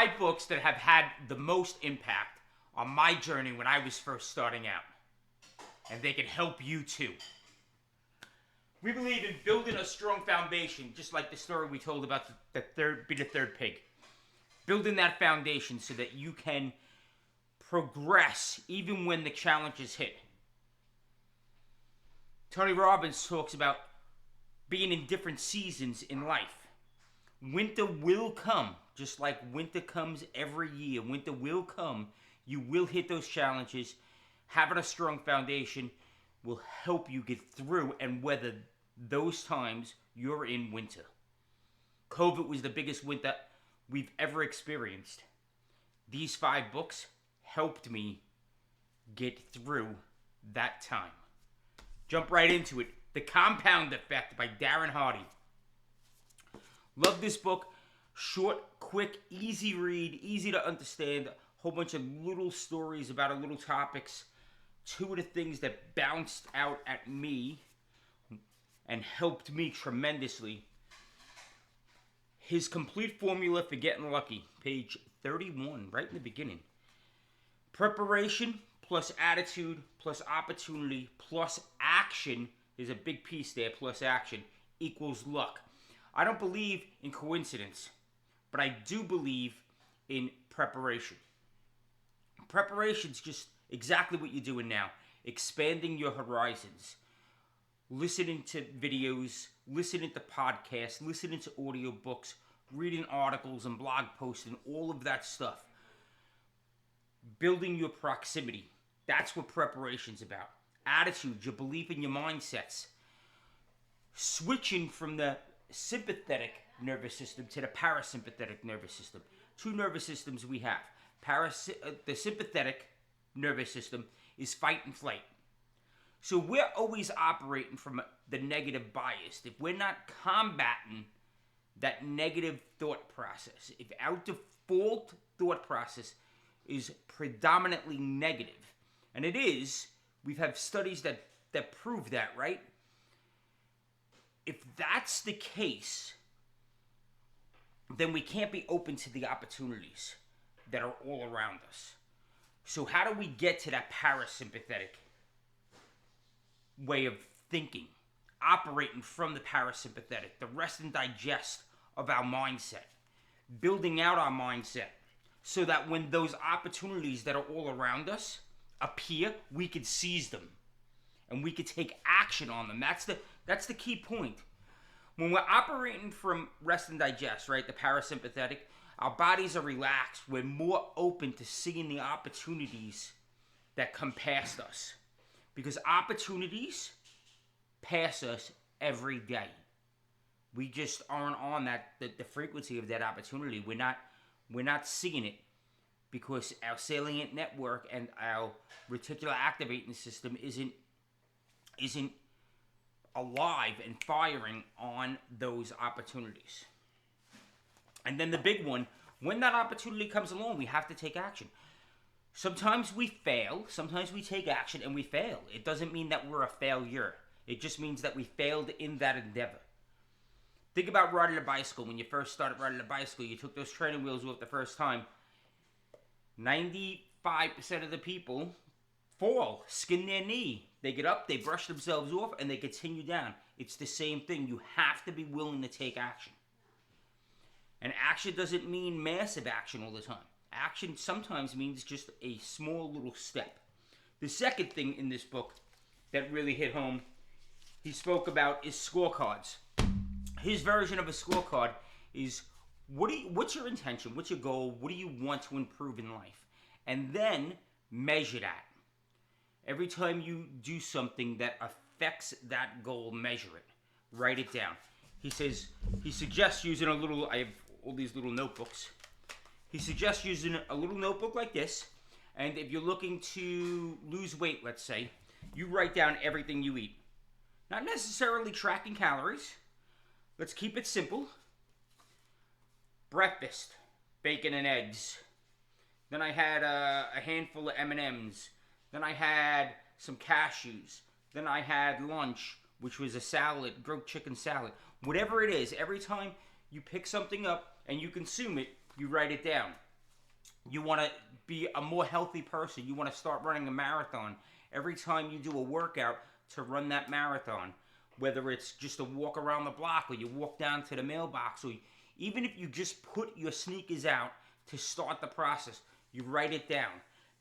5 books that have had the most impact on my journey when I was first starting out. And they can help you too. We believe in building a strong foundation, just like the story we told about the third pig. Building that foundation so that you can progress even when the challenges hit. Tony Robbins talks about being in different seasons in life. Winter will come, just like winter comes every year. Winter will come. You will hit those challenges. Having a strong foundation will help you get through and weather those times you're in winter. COVID was the biggest winter we've ever experienced. These 5 books helped me get through that time. Jump right into it. The Compound Effect by Darren Hardy. Love this book. Short, quick, easy read, easy to understand. A whole bunch of little stories about a little topics. 2 of the things that bounced out at me and helped me tremendously. His complete formula for getting lucky, page 31, right in the beginning. Preparation plus attitude plus opportunity plus action is a big piece there, plus action equals luck. I don't believe in coincidence, but I do believe in preparation. Preparation's just exactly what you're doing now. Expanding your horizons. Listening to videos, listening to podcasts, listening to audiobooks, reading articles and blog posts and all of that stuff. Building your proximity. That's what preparation's about. Attitude, your belief in your mindsets. Switching from the sympathetic nervous system to the parasympathetic nervous system. 2 nervous systems we have. The sympathetic nervous system is fight and flight. So we're always operating from the negative bias. If we're not combating that negative thought process, if our default thought process is predominantly negative, and it is, we've had studies that prove that, right? If that's the case, then we can't be open to the opportunities that are all around us. So how do we get to that parasympathetic way of thinking? Operating from the parasympathetic, the rest and digest of our mindset. Building out our mindset so that when those opportunities that are all around us appear, we could seize them. And we could take action on them. That's the key point. When we're operating from rest and digest, right, the parasympathetic, our bodies are relaxed. We're more open to seeing the opportunities that come past us. Because opportunities pass us every day. We just aren't on the frequency of that opportunity. We're not seeing it because our salient network and our reticular activating system isn't alive and firing on those opportunities. And then the big one, when that opportunity comes along, we have to take action. Sometimes we fail, sometimes we take action and we fail. It doesn't mean that we're a failure. It just means that we failed in that endeavor. Think about riding a bicycle. When you first started riding a bicycle, you took those training wheels off the first time. 95% of the people fall, skin their knee. They get up, they brush themselves off, and they continue down. It's the same thing. You have to be willing to take action. And action doesn't mean massive action all the time. Action sometimes means just a small little step. The second thing in this book that really hit home, he spoke about is scorecards. His version of a scorecard is, what's your intention? What's your goal? What do you want to improve in life? And then measure that. Every time you do something that affects that goal, measure it. Write it down. He suggests using I have all these little notebooks. He suggests using a little notebook like this. And if you're looking to lose weight, let's say, you write down everything you eat. Not necessarily tracking calories. Let's keep it simple. Breakfast, bacon and eggs. Then I had a handful of M&Ms. Then I had some cashews. Then I had lunch, which was a salad, grilled chicken salad. Whatever it is, every time you pick something up and you consume it, you write it down. You want to be a more healthy person. You want to start running a marathon. Every time you do a workout to run that marathon, whether it's just a walk around the block or you walk down to the mailbox, or even if you just put your sneakers out to start the process, you write it down.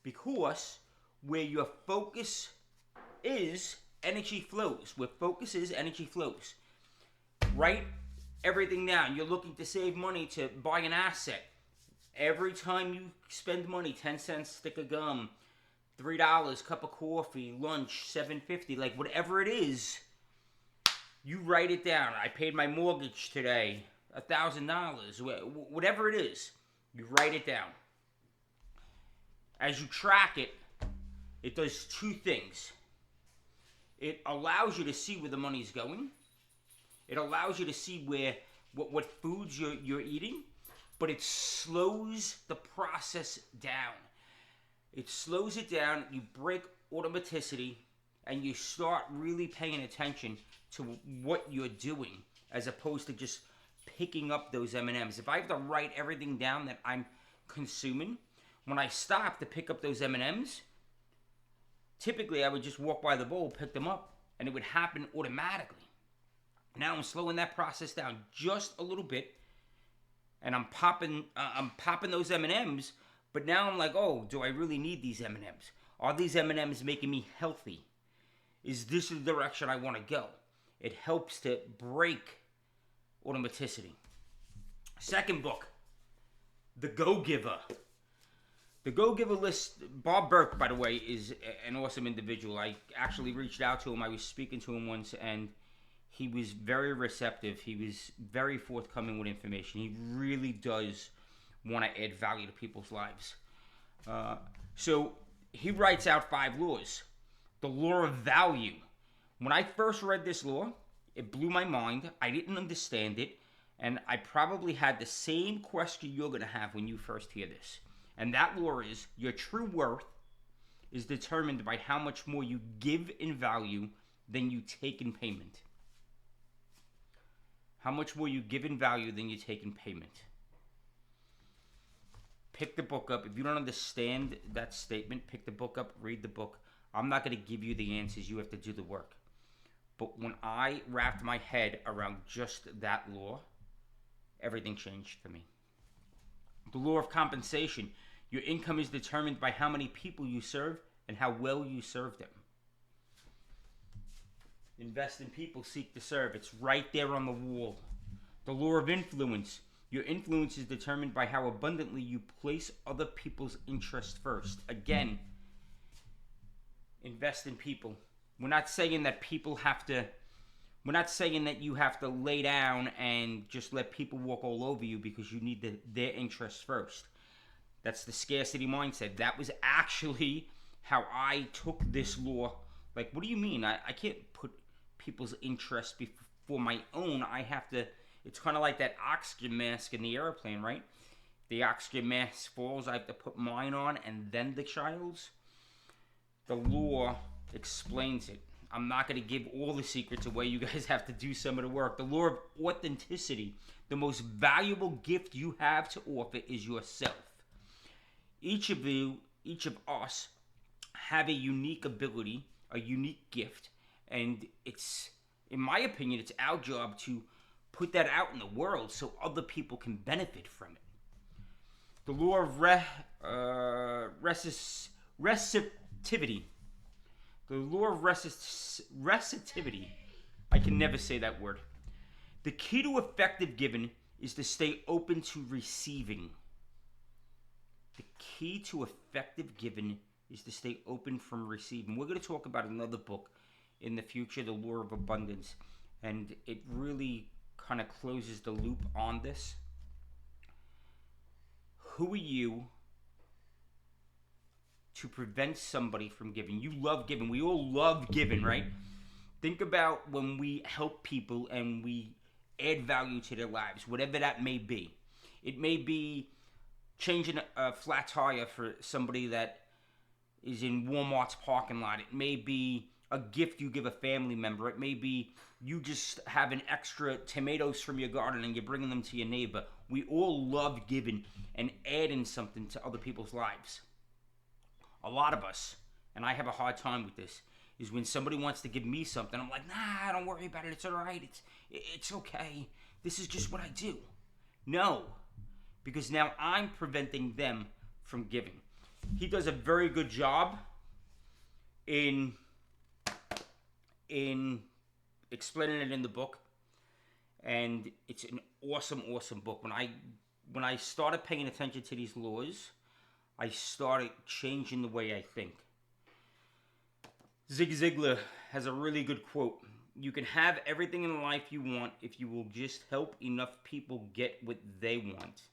Because where your focus is, energy flows. Where focus is, energy flows. Write everything down. You're looking to save money to buy an asset. Every time you spend money, 10 cents stick of gum, $3 cup of coffee, lunch, $7.50, like whatever it is, you write it down. I paid my mortgage today, $1,000, whatever it is, you write it down. As you track it, it does two things. It allows you to see where the money's going. It allows you to see what foods you're eating. But it slows the process down. It slows it down. You break automaticity, and you start really paying attention to what you're doing, as opposed to just picking up those M&Ms. If I have to write everything down that I'm consuming, when I stop to pick up those M&Ms, typically I would just walk by the bowl, pick them up, and it would happen automatically. Now I'm slowing that process down just a little bit. And I'm popping those M&Ms, but now I'm like, oh, do I really need these M&Ms? Are these M&Ms making me healthy? Is this the direction I want to go? It helps to break automaticity. Second book, The Go-Giver. The Go-Giver list, Bob Burke, by the way, is an awesome individual. I actually reached out to him. I was speaking to him once, and he was very receptive. He was very forthcoming with information. He really does want to add value to people's lives. So he writes out 5 laws. The law of value. When I first read this law, it blew my mind. I didn't understand it. And I probably had the same question you're going to have when you first hear this. And that law is, your true worth is determined by how much more you give in value than you take in payment. How much more you give in value than you take in payment. Pick the book up. If you don't understand that statement, pick the book up, read the book. I'm not going to give you the answers. You have to do the work. But when I wrapped my head around just that law, everything changed for me. The law of compensation. Your income is determined by how many people you serve and how well you serve them. Invest in people, seek to serve. It's right there on the wall. The law of influence. Your influence is determined by how abundantly you place other people's interests first. Again, invest in people. We're not saying that we're not saying that you have to lay down and just let people walk all over you because you need their interests first. That's the scarcity mindset. That was actually how I took this law. Like, what do you mean? I can't put people's interests before my own. I have to. It's kind of like that oxygen mask in the airplane, right? The oxygen mask falls, I have to put mine on and then the child's. The law explains it. I'm not going to give all the secrets away. You guys have to do some of the work. The law of authenticity. The most valuable gift you have to offer is yourself. Each of us have a unique ability, a unique gift, and it's, in my opinion, it's our job to put that out in the world so other people can benefit from it. The law of receptivity. The law of receptivity. I can never say that word. The key to effective giving is to stay open to receiving. The key to effective giving is to stay open from receiving. We're going to talk about another book in the future, The Law of Abundance, and it really kind of closes the loop on this. Who are you to prevent somebody from giving? You love giving. We all love giving, right? Think about when we help people and we add value to their lives, whatever that may be. It may be changing a flat tire for somebody that is in Walmart's parking lot. It may be a gift you give a family member. It may be you just have an extra tomatoes from your garden and you're bringing them to your neighbor. We all love giving and adding something to other people's lives. A lot of us, and I have a hard time with this, is when somebody wants to give me something, I'm like, nah, don't worry about it. It's all right. It's okay. This is just what I do. No, because now I'm preventing them from giving. He does a very good job in explaining it in the book, and it's an awesome book. When I started paying attention to these laws, I started changing the way I think. Zig Ziglar has a really good quote. You can have everything in life you want if you will just help enough people get what they want.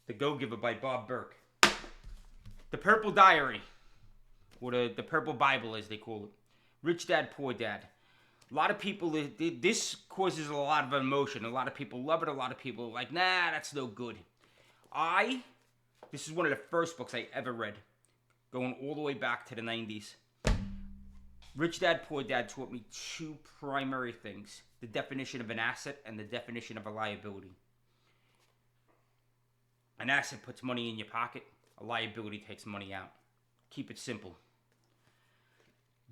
The Go-Giver by Bob Burke. The Purple Diary, or the Purple Bible as they call it. Rich Dad, Poor Dad. A lot of people, this causes a lot of emotion. A lot of people love it. A lot of people are like, nah, that's no good. This is one of the first books I ever read, going all the way back to the 90s. Rich Dad, Poor Dad taught me two primary things: the definition of an asset and the definition of a liability. An asset puts money in your pocket. A liability takes money out. Keep it simple.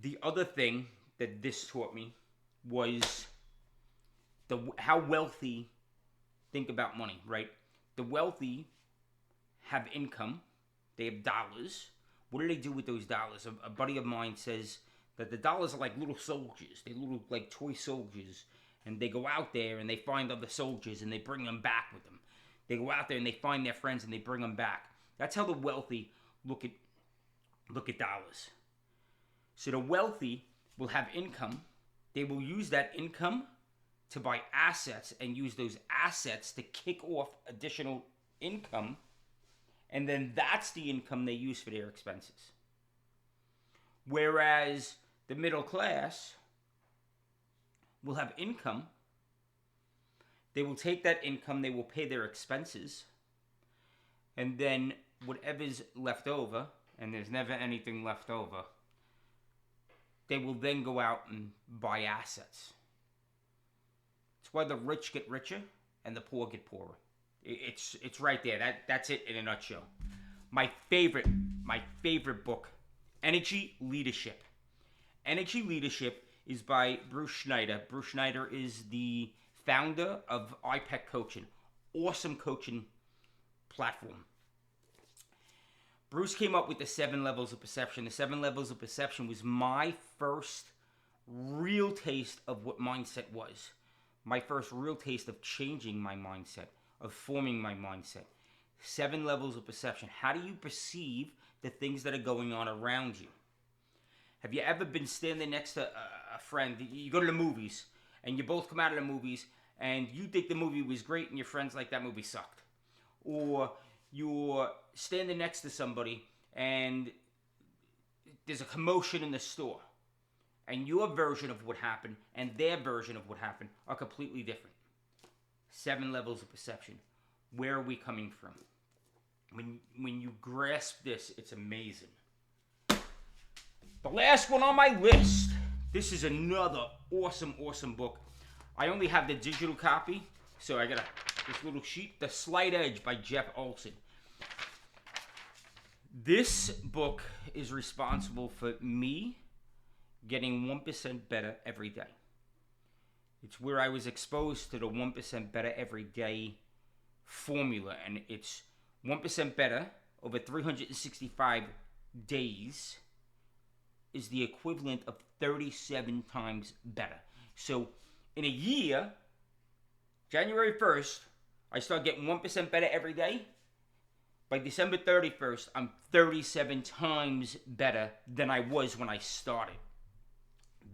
The other thing that this taught me was how wealthy think about money, right? The wealthy have income. They have dollars. What do they do with those dollars? A buddy of mine says that the dollars are like little soldiers. They're little like toy soldiers. And they go out there and they find other soldiers and they bring them back with them. They go out there and they find their friends and they bring them back. That's how the wealthy look at dollars. So the wealthy will have income. They will use that income to buy assets and use those assets to kick off additional income. And then that's the income they use for their expenses. Whereas the middle class will have income. They will take that income, they will pay their expenses, and then whatever's left over, and there's never anything left over, they will then go out and buy assets. It's why the rich get richer and the poor get poorer. It's right there. That's it in a nutshell. My favorite book, Energy Leadership. Energy Leadership is by Bruce Schneider. Bruce Schneider is the founder of IPEC Coaching. Awesome coaching platform. Bruce came up with the 7 levels of perception. The 7 levels of perception was my first real taste of what mindset was. My first real taste of changing my mindset, of forming my mindset. 7 levels of perception. How do you perceive the things that are going on around you? Have you ever been standing next to a friend? You go to the movies, and you both come out of the movies, and you think the movie was great, and your friend's like, that movie sucked. Or you're standing next to somebody, and there's a commotion in the store, and your version of what happened and their version of what happened are completely different. 7 levels of perception. Where are we coming from? When you grasp this, it's amazing. The last one on my list. This is another awesome book. I only have the digital copy, so I got this little sheet, The Slight Edge by Jeff Olson. This book is responsible for me getting 1% better every day. It's where I was exposed to the 1% better every day formula, and it's 1% better over 365 days is the equivalent of 37 times better. So in a year, January 1st, I start getting 1% better every day. By December 31st, I'm 37 times better than I was when I started.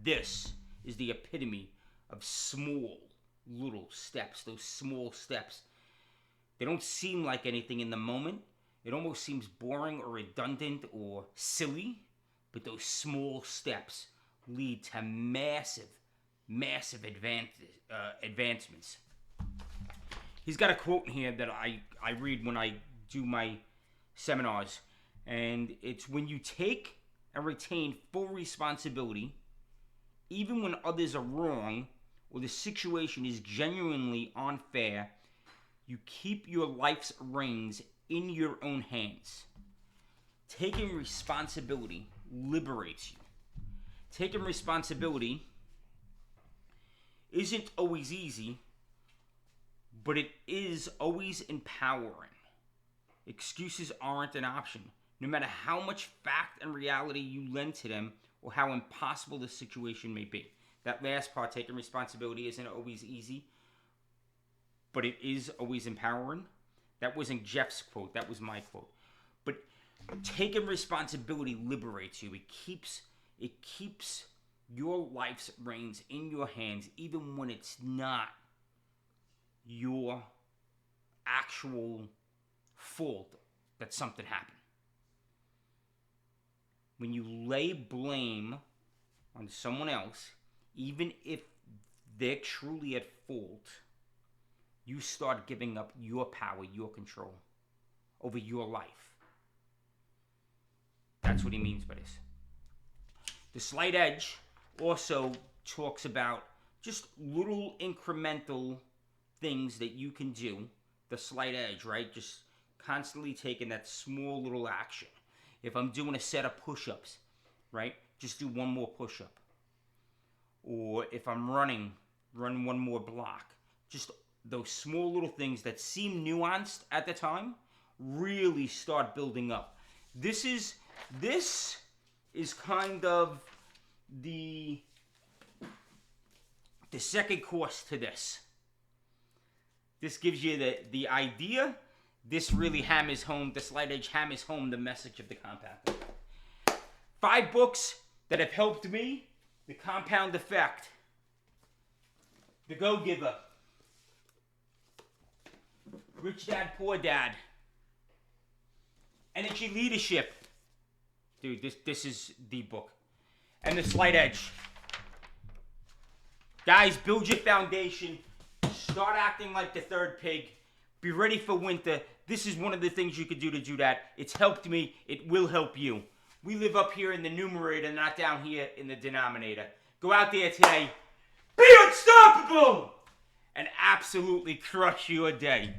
This is the epitome of small little steps, those small steps. They don't seem like anything in the moment. It almost seems boring or redundant or silly, but those small steps lead to massive advancements. He's got a quote in here that I read when I do my seminars, and it's, when you take and retain full responsibility, even when others are wrong or the situation is genuinely unfair, You keep your life's reins in your own hands. Taking responsibility liberates you. Taking responsibility isn't always easy, but it is always empowering. Excuses aren't an option, no matter how much fact and reality you lend to them or how impossible the situation may be. That last part, taking responsibility, isn't always easy, but it is always empowering. That wasn't Jeff's quote, that was my quote. But taking responsibility liberates you. It keeps your life's reins in your hands, even when it's not your actual fault that something happened. When you lay blame on someone else, even if they're truly at fault, you start giving up your power, your control over your life. That's what he means by this. The Slight Edge also talks about just little incremental things that you can do. The slight edge, right? Just constantly taking that small little action. If I'm doing a set of push-ups, right? Just do one more push-up. Or if I'm run one more block. Just those small little things that seem nuanced at the time really start building up. This is kind of the second course to this. This gives you the idea. This really hammers home, the Slight Edge hammers home the message of the Compound Effect. 5 books that have helped me: The Compound Effect, The Go-Giver, Rich Dad, Poor Dad, Energy Leadership. Dude, this is the book. And The Slight Edge. Guys, build your foundation. Start acting like the third pig. Be ready for winter. This is one of the things you could do to do that. It's helped me. It will help you. We live up here in the numerator, not down here in the denominator. Go out there today. Be unstoppable! And absolutely crush your day.